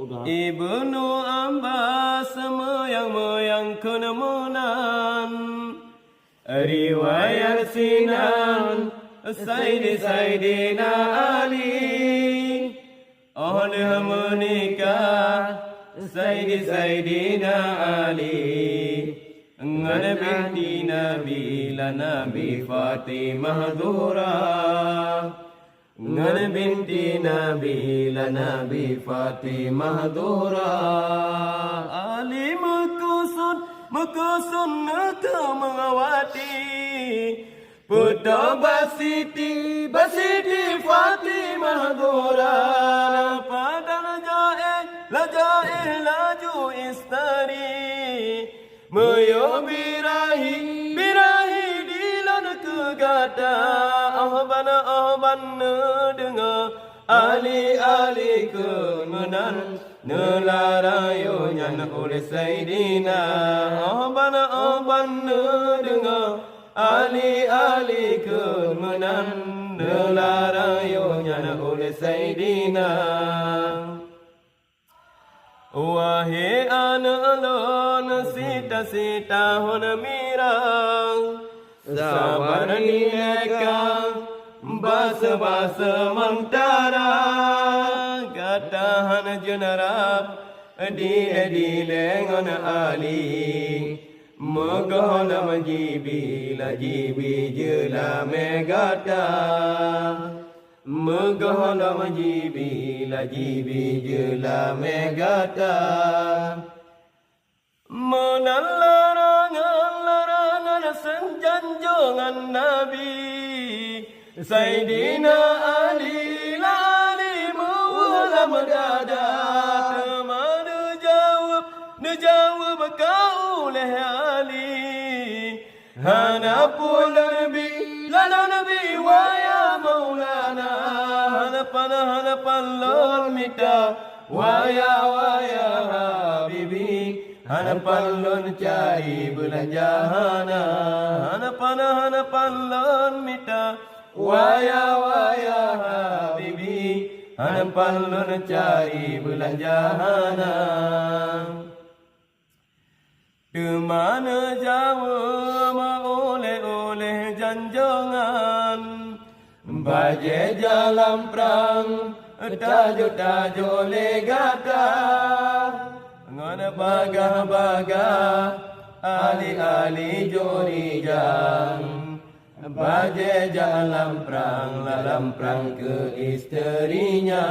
Ibnu Abbas melayang kenemunan riwayat Sinan Sayyidina Ali oleh menikah Sayyidina Ali ngan binti Nabi la Nabi Fatimah Zura ngan binti Nabi la Nabi Fatimah Zura Ali mekusun ke mengawati putra basiti Fatimah Zura pada lajae laju istari Mayo birahi dilan kegata ahban dengar Ali kemenan nelarayo nyan oleh Sayyidina ahban dengar Ali kemenan nelarayo nyan oleh Sayyidina Wahai anak lon sita hona mirang sabar nileka basa mantara gatahan jenarap dile ngon Ali megana majibi jela megata megana majibi jela megata larangan senjanjongan Nabi Sayyidina Ali mula megada Nejawab kau oleh Ali Hanapun Nabi lalu Nabi wa ya Maulana Hanapan lon mita wa ya Habibi Hanapan lon cari belanjahana Hanapan lon mita wa ya Habibi Hanapan lon cari belanjahana Di mana jauh oleh janjongan Baje jalan perang tajo legata Ngana bagah Ali jorijang Baje jalan perang lalam perang ke isterinya